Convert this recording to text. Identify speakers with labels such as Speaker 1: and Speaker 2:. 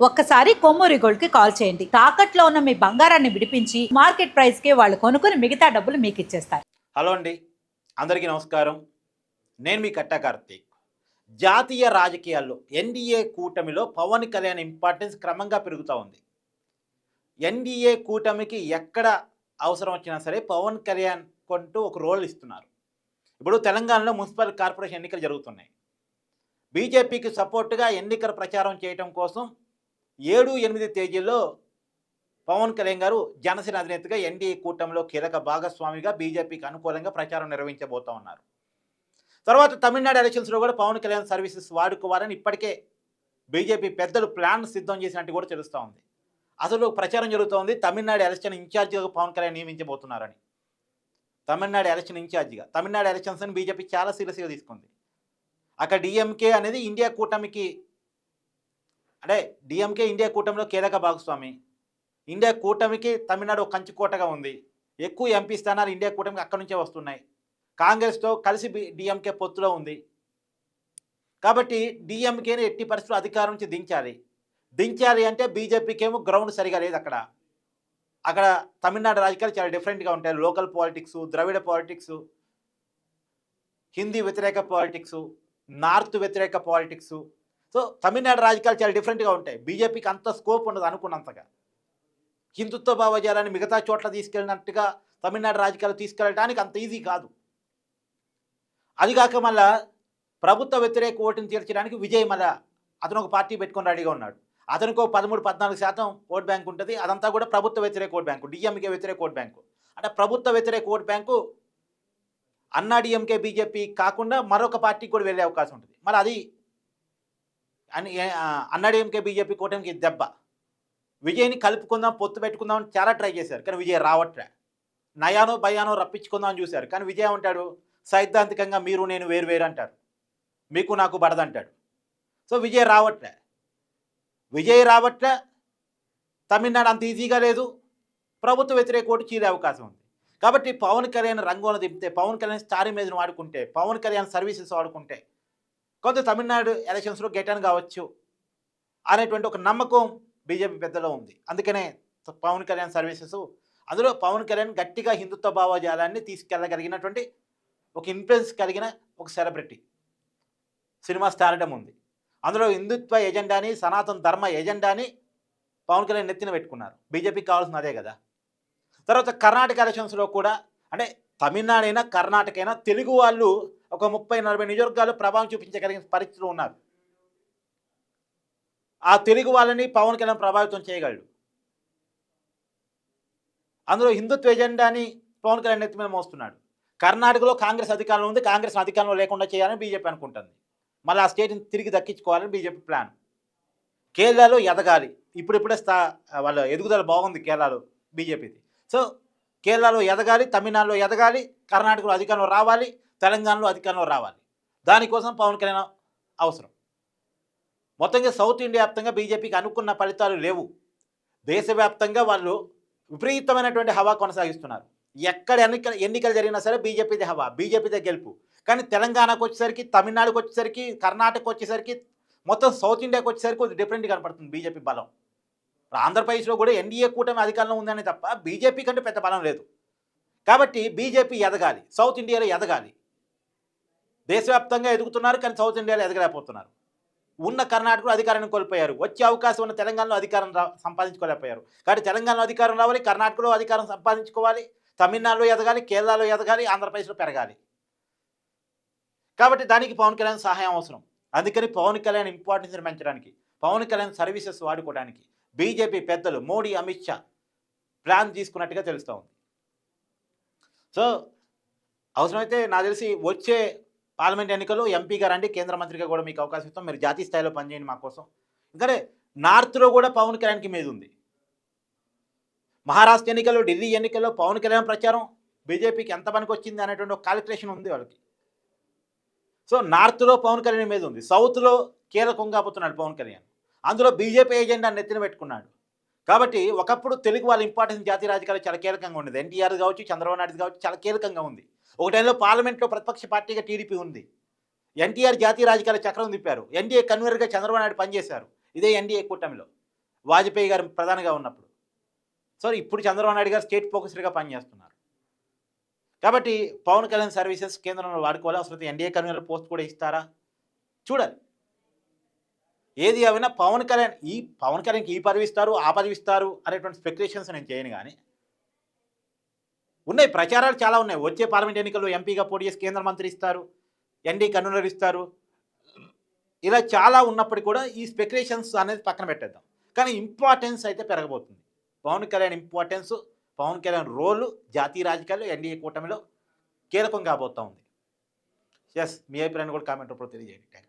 Speaker 1: ఒక్కసారి కొమ్మూరి గోల్డ్ కి కాల్ చేయండి. తాకట్లో ఉన్న మీ బంగారాన్ని విడిపించి మార్కెట్ ప్రైస్ కి వాళ్ళు కొనుక్కుని మిగతా డబ్బులు మీకు ఇచ్చేస్తారు.
Speaker 2: హలో అండి, అందరికీ నమస్కారం. నేను మీ కట్టా కార్తీక్. జాతీయ రాజకీయాల్లో ఎన్డీఏ కూటమిలో పవన్ కళ్యాణ్ ఇంపార్టెన్స్ క్రమంగా పెరుగుతూ ఉంది. ఎన్డీఏ కూటమికి ఎక్కడ అవసరం వచ్చినా సరే పవన్ కళ్యాణ్ కొంటూ ఒక రోల్ ఇస్తున్నారు. ఇప్పుడు తెలంగాణలో మున్సిపల్ కార్పొరేషన్ ఎన్నికలు జరుగుతున్నాయి. బీజేపీకి సపోర్టుగా ఎన్నికల ప్రచారం చేయడం కోసం 7-8 తేదీల్లో పవన్ కళ్యాణ్ గారు జనసేన అధినేతగా ఎన్డీఏ కూటమిలో కీలక భాగస్వామిగా బీజేపీకి అనుకూలంగా ప్రచారం నిర్వహించబోతూ ఉన్నారు. తర్వాత తమిళనాడు ఎలక్షన్స్లో కూడా పవన్ కళ్యాణ్ సర్వీసెస్ వాడుకోవాలని ఇప్పటికే బీజేపీ పెద్దలు ప్లాన్ సిద్ధం చేసినట్టు కూడా తెలుస్తూ ఉంది. అసలు ప్రచారం జరుగుతోంది తమిళనాడు ఎలక్షన్ ఇన్ఛార్జిగా పవన్ కళ్యాణ్ నియమించబోతున్నారని. తమిళనాడు ఎలక్షన్ ఇన్ఛార్జిగా తమిళనాడు ఎలక్షన్స్ని బీజేపీ చాలా సీరియస్గా తీసుకుంది. అక్కడ డిఎంకే అనేది ఇండియా కూటమికి అంటే డిఎంకే ఇండియా కూటమిలో కీలక భాగస్వామి. ఇండియా కూటమికి తమిళనాడు ఒక కంచుకోటగా ఉంది. ఎక్కువ ఎంపీ స్థానాలు ఇండియా కూటమికి అక్కడి నుంచే వస్తున్నాయి. కాంగ్రెస్తో కలిసి డిఎంకే పొత్తులో ఉంది. కాబట్టి డిఎంకేని ఎట్టి పరిస్థితుల్లో అధికారం నుంచి దించాలి అంటే బీజేపీకి ఏమో గ్రౌండ్ సరిగా లేదు. అక్కడ తమిళనాడు రాజకీయాలు చాలా డిఫరెంట్గా ఉంటాయి. లోకల్ పాలిటిక్స్, ద్రవిడ పాలిటిక్స్, హిందీ వ్యతిరేక పాలిటిక్స్, నార్త్ వ్యతిరేక పాలిటిక్స్. సో తమిళనాడు రాజకీయాలు చాలా డిఫరెంట్గా ఉంటాయి. బీజేపీకి అంత స్కోప్ ఉండదు అనుకున్నంతగా. హిందుత్వ భావజాలాన్ని మిగతా చోట్ల తీసుకెళ్ళినట్టుగా తమిళనాడు రాజకీయాలు తీసుకెళ్ళడానికి అంత ఈజీ కాదు. అదిగాక మళ్ళా ప్రభుత్వ వ్యతిరేక ఓటుని తీర్చడానికి విజయ్ మళ్ళా అతను ఒక పార్టీ పెట్టుకొని రెడీగా ఉన్నాడు. అతనికి 13-14% ఓట్ బ్యాంక్ ఉంటుంది. అదంతా కూడా ప్రభుత్వ వ్యతిరేక ఓట్ బ్యాంకు, డిఎంకే వ్యతిరేక ఓట్ బ్యాంకు. అంటే ప్రభుత్వ వ్యతిరేక ఓట్ బ్యాంకు అన్నా డిఎంకే బీజేపీ కాకుండా మరొక పార్టీకి కూడా వెళ్ళే అవకాశం ఉంటుంది. మరి అది అన్నాడీఎంకే బీజేపీ కూటమికి దెబ్బ. విజయ్ని కలుపుకుందాం, పొత్తు పెట్టుకుందాం అని చాలా ట్రై చేశారు, కానీ విజయ్ రావట్లే. నయానో భయానో రప్పించుకుందాం అని చూశారు, కానీ విజయ్ అంటాడు సైద్ధాంతికంగా మీరు నేను వేరు అంటాడు, మీకు నాకు పడదంటాడు. సో విజయ్ రావట్లే. తమిళనాడు అంత ఈజీగా లేదు. ప్రభుత్వ వ్యతిరేక ఓటు చీలే అవకాశం ఉంది. కాబట్టి పవన్ కళ్యాణ్ రంగంలో దింపితే, పవన్ కళ్యాణ్ స్టార్ ఇమేజ్ను వాడుకుంటే, పవన్ కళ్యాణ్ సర్వీసెస్ వాడుకుంటే కొంత తమిళనాడు ఎలక్షన్స్లో గెటన్ కావచ్చు అనేటువంటి ఒక నమ్మకం బీజేపీ పెద్దలో ఉంది. అందుకనే పవన్ కళ్యాణ్ సర్వీసెస్, అందులో పవన్ కళ్యాణ్ గట్టిగా హిందుత్వ భావజాలాన్ని తీసుకెళ్ళగలిగినటువంటి ఒక ఇన్ఫ్లుయెన్స్ కలిగిన ఒక సెలబ్రిటీ, సినిమా స్టార్డమ్ ఉంది. అందులో హిందుత్వ ఎజెండాని, సనాతన ధర్మ ఎజెండాని పవన్ కళ్యాణ్ నెత్తిన పెట్టుకున్నారు. బీజేపీకి కావాల్సిన అదే కదా. తర్వాత కర్ణాటక ఎలక్షన్స్లో కూడా, అంటే తమిళనాడు అయినా కర్ణాటక అయినా తెలుగు వాళ్ళు ఒక 30-40 నియోజకవర్గాలు ప్రభావం చూపించగలిగిన పరిస్థితులు ఉన్నారు. ఆ తెలుగు వాళ్ళని పవన్ కళ్యాణ్ ప్రభావితం చేయగలడు. అందులో హిందుత్వ ఎజెండాని పవన్ కళ్యాణ్ నెత్తి మీద మోస్తున్నాడు. కర్ణాటకలో కాంగ్రెస్ అధికారంలో ఉంది, కాంగ్రెస్ అధికారంలో లేకుండా చేయాలని బీజేపీ అనుకుంటుంది. మళ్ళీ ఆ స్టేట్ని తిరిగి దక్కించుకోవాలని బీజేపీ ప్లాన్. కేరళలో ఎదగాలి, ఇప్పుడిప్పుడే వాళ్ళ ఎదుగుదల బాగుంది కేరళలో బీజేపీది. సో కేరళలో ఎదగాలి, తమిళనాడులో ఎదగాలి, కర్ణాటకలో అధికారంలో రావాలి, తెలంగాణలో అధికారంలో రావాలి. దానికోసం పవన్ కళ్యాణ్ అవసరం. మొత్తంగా సౌత్ ఇండియా వ్యాప్తంగా బీజేపీకి అనుకున్న ఫలితాలు లేవు. దేశవ్యాప్తంగా వాళ్ళు విపరీతమైనటువంటి హవా కొనసాగిస్తున్నారు. ఎక్కడ ఎన్నికలు జరిగినా సరే బీజేపీదే హవా, బీజేపీదే గెలుపు. కానీ తెలంగాణకు వచ్చేసరికి, తమిళనాడుకు వచ్చేసరికి, కర్ణాటకకు వచ్చేసరికి, మొత్తం సౌత్ ఇండియాకి వచ్చేసరికి కొద్దిగా డిఫరెంట్ కనపడుతుంది బీజేపీ బలం. ఆంధ్రప్రదేశ్లో కూడా ఎన్డీఏ కూటమి అధికారంలో ఉందని తప్ప బీజేపీ కంటే పెద్ద బలం లేదు. కాబట్టి బీజేపీ ఎదగాలి, సౌత్ ఇండియాలో ఎదగాలి. దేశవ్యాప్తంగా ఎదుగుతున్నారు, కానీ సౌత్ ఇండియాలో ఎదగలేకపోతున్నారు. ఉన్న కర్ణాటకలో అధికారాన్ని కోల్పోయారు. వచ్చే అవకాశం ఉన్న తెలంగాణలో అధికారం సంపాదించుకోలేకపోయారు. కాబట్టి తెలంగాణలో అధికారం రావాలి, కర్ణాటకలో అధికారం సంపాదించుకోవాలి, తమిళనాడులో ఎదగాలి, కేరళలో ఎదగాలి, ఆంధ్రప్రదేశ్లో పెరగాలి. కాబట్టి దానికి పవన్ కళ్యాణ్ సహాయం అవసరం. అందుకని పవన్ కళ్యాణ్ ఇంపార్టెన్స్ని పెంచడానికి, పవన్ కళ్యాణ్ సర్వీసెస్ వాడుకోవడానికి బీజేపీ పెద్దలు మోడీ, అమిత్ షా ప్లాన్ తీసుకున్నట్టుగా తెలుస్తూ ఉంది. సో అవసరమైతే నాకు తెలిసి వచ్చే పార్లమెంట్ ఎన్నికల్లో ఎంపీగా రండి, కేంద్ర మంత్రిగా కూడా మీకు అవకాశం ఇస్తాం, మీరు జాతీయ స్థాయిలో పనిచేయండి మా కోసం. ఎందుకంటే నార్త్లో కూడా పవన్ కళ్యాణ్కి మీద ఉంది. మహారాష్ట్ర ఎన్నికల్లో, ఢిల్లీ ఎన్నికల్లో పవన్ కళ్యాణ్ ప్రచారం బీజేపీకి ఎంత పనికి వచ్చింది అనేటువంటి ఒక కాలిక్యులేషన్ ఉంది వాళ్ళకి. సో నార్త్లో పవన్ కళ్యాణ్ మీద ఉంది, సౌత్లో కీలకంగా పోతున్నాడు పవన్ కళ్యాణ్. అందులో బీజేపీ ఎజెండా నెత్తిన పెట్టుకున్నాడు. కాబట్టి ఒకప్పుడు తెలుగు వాళ్ళ ఇంపార్టెన్స్ జాతీయ రాజకీయాలు చాలా కీలకంగా ఉండేది. ఎన్టీఆర్ కావచ్చు, చంద్రబాబు నాయుడు కావచ్చు, చాలా కీలకంగా ఉంది. ఒక టైంలో పార్లమెంట్లో ప్రతిపక్ష పార్టీగా టీడీపీ ఉంది. ఎన్టీఆర్ జాతీయ రాజకీయాల చక్రం తిప్పారు. ఎన్డీఏ కన్వీనర్గా చంద్రబాబు నాయుడు పనిచేశారు. ఇదే ఎన్డీఏ కూటమిలో. వాజ్పేయి గారు ప్రధానిగా ఉన్నప్పుడు. సో ఇప్పుడు చంద్రబాబు నాయుడు గారు స్టేట్ ఫోకస్డ్గా పనిచేస్తున్నారు. కాబట్టి పవన్ కళ్యాణ్ సర్వీసెస్ కేంద్రంలో వాడుకోవాలి. అవసరమైతే ఎన్డీఏ కన్వీనర్ పోస్ట్ కూడా ఇస్తారా చూడాలి. ఏది ఏమైనా పవన్ కళ్యాణ్కి ఈ పదవి ఇస్తారు, ఆ పదవి ఇస్తారు అనేటువంటి స్పెక్యులేషన్స్ నేను చేయను. కానీ ఉన్నాయి, ప్రచారాలు చాలా ఉన్నాయి. వచ్చే పార్లమెంట్ ఎన్నికల్లో ఎంపీగా పోటీ చేసి కేంద్ర మంత్రి ఇస్తారు, ఎన్డీఏ కన్వీనర్ ఇస్తారు. ఇలా చాలా ఉన్నప్పటికీ కూడా ఈ స్పెక్యులేషన్స్ అనేది పక్కన పెట్టేద్దాం. కానీ ఇంపార్టెన్స్ అయితే పెరగబోతుంది. పవన్ కళ్యాణ్ ఇంపార్టెన్స్, పవన్ కళ్యాణ్ రోలు జాతీయ రాజకీయాల్లో ఎన్డీఏ కూటమిలో కీలకం కాబోతూ ఉంది. ఎస్, మీ అభిప్రాయాన్ని కూడా కామెంట్ రూపంలో తెలియజేయండి. Thank you.